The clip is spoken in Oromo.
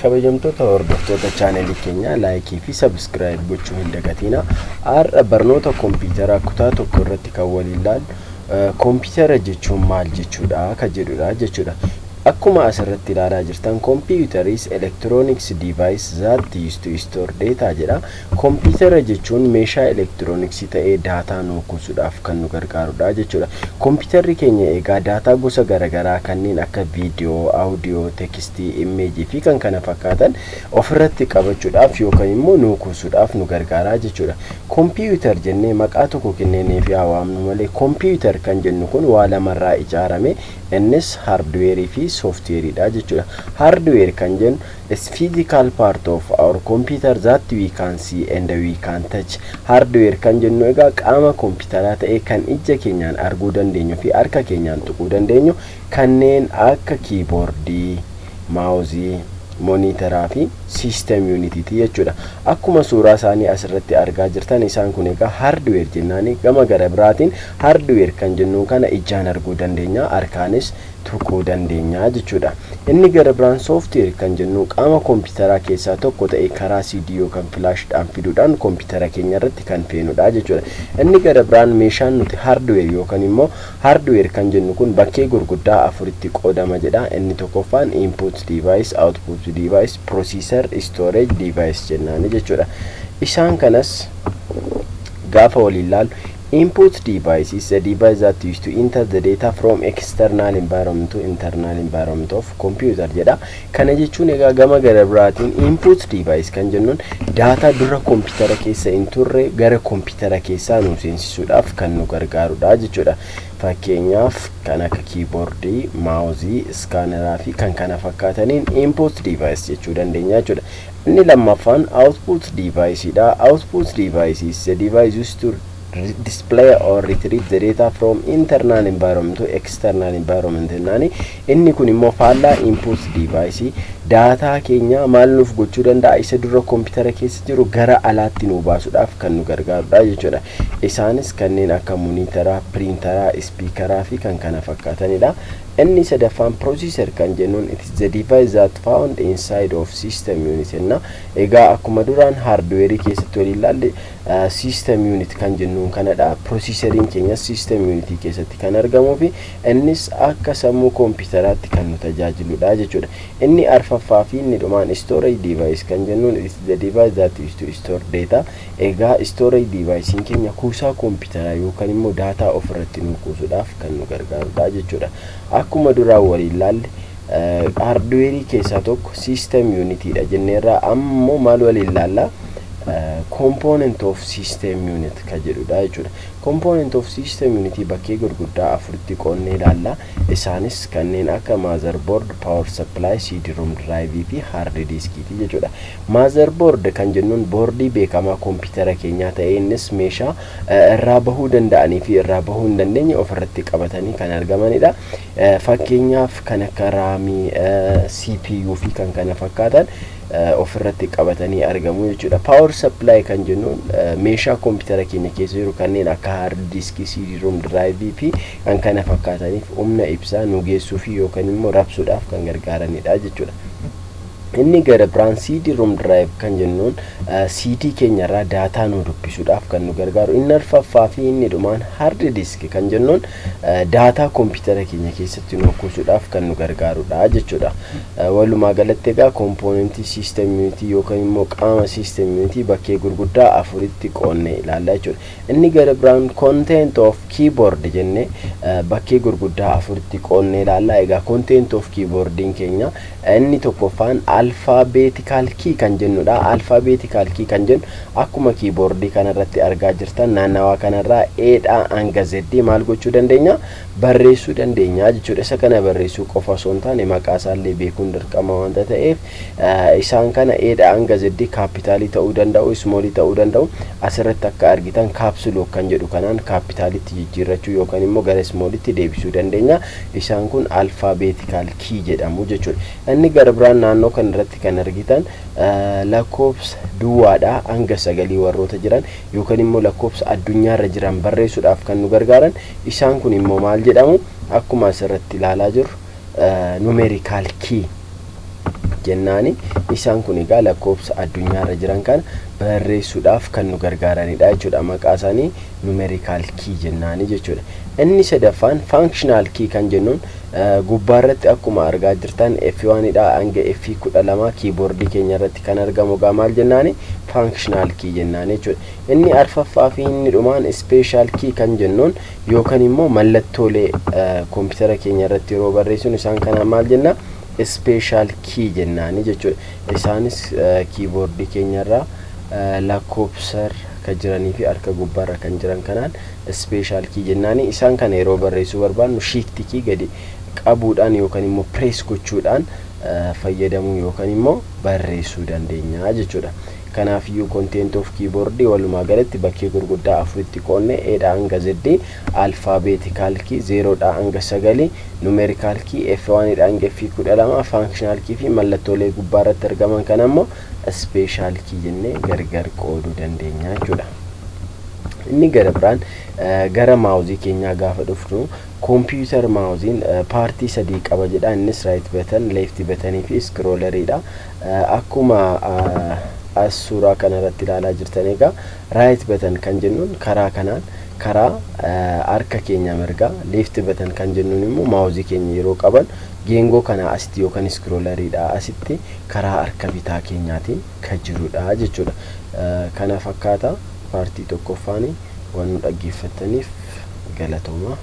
kabajamtoota hordoftoota chaaneelii keenya laayikii fi sabskiraayib gochuu hin dagatina. Har'a barnoota Kompitara Kutta Tokko irratti kan waliin ilaallu Kompitara jechuun maal jechuudha ka jedhudha jechuudha. Akkuma asirratti ilaalaa jirtan computer is electronics device that used to store data jedha. Kompitara jechuun meeshaa electronics ta'ee data nu kuusuudhaaf kan nu gargaarudha jechuudha. Kompitarri keenya egaa data gosa garagaraa kanneen akka video, audio, text, image fi kan kana fakkaatan ofirratti qabachuudhaaf yookaan immoo nu kuusuudhaaf nu gargaara jechuudha. Computer jennee maqaa tokko kenneenee fi waamnu malee computer kan jennu kun waa lamarraa ijaarame. Innis hardware fi software dha jechuudha. Hardware kan jennu is physical part of our computer that we can see and we can touch. Hardware kan jennu egaa qaama kompitaraa ta'ee kan ija keenyaan arguu dandeenyu fi harka keenyaan tuquu dandeenyu kanneen akka keyboardii, mouse, monitoraa fi system unity jechuudha. Akkuma suuraa isaanii asirratti argaa jirtan isaan kun egaa hardware jennaani. Gama gara biraatiin hardware kan jennu kana ijaan arguu dandeenya, harkaanis tuquu dandeenya jechuudha. Inni gara biraan software kan jennu qaama kompitaraa keessaa tokko ta'ee karaa CD yookaan flash'dhaan fiduudhaan kompitara keenya irratti kan feenudha jechuudha. Inni gara biraan meeshaan nuti hardware yookaan immoo hardware kan jennu kun bakkee gurguddaa afuritti qoodama jedha. Inni tokkoffaan input device, output device, processor, storage device jennaani jechuudha. Isaan kanas gaafa waliin ilaallu input device is a device that used to enter the data from external environment to internal environment of computer jedha. Kana jechuun egaa gama gara biraatiin input device kan jennuun data dura kompitara keessa hin turre gara kompitara keessaa nu seensisuudhaaf kan nu gargaarudha jechuudha. Fakkeenyaaf kan akka keyboardii, mouse, scanneraa fi kan kana fakkaataniin input device jechuu dandeenya jechuudha. Inni lammaffaan output device dha. Output device is a device used to display or retrieve the data from internal environment to external environment jennaani. Inni kun immoo faallaa input device data keenya maal nuuf gochuu danda'a isa dura kompitara keessa jiru gara alaatti nu baasuudhaaf kan nu gargaarudha jechuudha. Isaanis kanneen akka monitoraa, printeraa, speakeraa fi kan kana fakkaatanidha. Inni sadaffaan processor kan jennuun it is the device that found inside of system unit jenna. Egaa akkuma duraan hardware keessatti waliin ilaalle system unit kan jennuun kanadha. Processoriin keenya system unit keessatti kan argamuu fi innis akka sammuu kompitaraatti kan nu tajaajiludha jechuudha. Inni arfaffaa fi inni dhumaan storage device kan jennuun it is the device that used to store data. Egaa storage device keenya kuusaa kompitaraa yookaan immoo data ofirratti nu kuusuudhaaf kan nu gargaarudha jechuudha. Akkuma duraan waliin ilaalle hardware keessaa tokko system unity dha jenneerra. Ammoo maal waliin ilaalla component of system unit ka jedhudha jechuudha. Component of system unity bakkee gurguddaa afuritti qoonnee ilaalla. Isaanis kanneen akka motherboard, power supply, CD-ROM drive fi hard disk jechuudha. Motherboard kan jennuun boordii beekamaa kompitara keenyaa ta'ee innis meeshaa irraa bahuu danda'anii fi irraa bahuu hin dandeenye ofirratti qabatanii kan argamanidha. Fakkeenyaaf kan akka raamii, CPU fi kan kana fakkaatan ofirratti qabatanii argamu jechuudha. Power supply kan jennuun meeshaa kompitara keenya keessa jiru kanneen akka hard disk, CD-ROM drive fi kan kana fakkaataniif humna ibsaa nu geessuu fi yookaan immoo raabsuudhaaf kan gargaaranidha jechuudha. Inni gara biraan CD-ROM drive kan jennuun CD keenya irraa data nu dubbisuudhaaf kan nu gargaaru. Inni arfaffaa fi inni dhumaan hard disk kan jennuun data kompitara keenya keessatti nu kuusuudhaaf kan nu gargaarudha jechuudha. Walumaa galatti egaa component system unity yookaan immoo qaama system unity bakkee gurguddaa afuritti qoonnee ilaalla jechuudha. Inni gara biraan content of keyboard jennee bakkee gurguddaa afuritti qoonnee ilaalla. Egaa content of keyboardin keenya inni tokkoffaan alphabetical key kan jennudha. Alphabetical key kan jennu akkuma keyboardii kanarratti argaa jirtan naannawaa kanarraa A hanga Z maal gochuu dandeenya barreessuu dandeenya jechuudha. Isa kana barreessuu qofa osoo hin taane maqaa isaallee beekuun dirqama waanta ta'eef isaan kana A hanga Z kaapitaalii ta'uu danda'u, smoolii ta'uu danda'u. Asirratti akka argitan capsule kan jedhu kanaan kaapitaalitti jijjiirrachuu yookaan immoo gara smoolitti deebisuu dandeenya. Isaan kun alphabetical key jedhamu jechuudha. Inni gara biraan naannoo kan irratti kan argitan lakkoofsa duwwaadha hanga 9 warroota jiran yookaan immoo lakkoofsa addunyaarra jiran barreessuudhaaf kan nu gargaaran. Isaan kun immoo maal jedhamu akkuma asirratti ilaalaa jirru numerical key jennaani. Isaan kun egaa lakkoofsa addunyaarra jiran kan barreessuudhaaf kan nu gargaaranidha jechuudha. Maqaa isaanii numerical key jennaani jechuudha. Inni sadaffaan functional key kan jennuun gubbaarratti akkuma argaa jirtan F1 dha hanga F12 keyboardii keenya irratti kan argamu maal jennaani functional key jennaani jechuudha. Inni arfaffaa fi inni dhumaan special key kan jennuun yookaan immoo mallattoolee kompiyuutera keenya irratti yeroo barreessinu isaan kana maal jenna special key jennaani jechuudha. Isaanis keyboardii keenya irraa lakkoofsa kan jiranii fi harka gubbaarra kan jiran kanaan special key jennaani. Isaan kana yeroo barreessuu barbaannu shift key gadi qabuudhaan yookaan immoo press gochuudhaan fayyadamuu yookaan immoo barreessuu dandeenya jechuudha. Kanaaf iyyuu content of keyboard walumaa galatti bakkee gurguddaa afuritti qoonne A dha hanga Z, alphabetical key 0 dha hanga 9, numerical key F1 dha hanga F12, functional key fi mallattoolee gubbaarratti argaman kan ammoo special key jennee gargar qooduu dandeenya jechuudha. Inni gara biraan gara maawuzii keenyaa gaafa dhufnu computer mausiin paartii sadii qaba jedha. Innis right button, left button fi scroller dha. Akkuma suuraa kana irratti ilaalaa jirtan egaa right button kan jennuun karaa kanaan karaa harka keenya mirgaa, left button kan jennuun immoo maawuzii keenya yeroo qaban geengoo kana asitti yookaan scroller dha asitti karaa harka bitaa keenyaatiin kan jirudha jechuudha. Kana fakkaata paartii tokkoffaanii waan nu dhaggeeffataniif galatooma.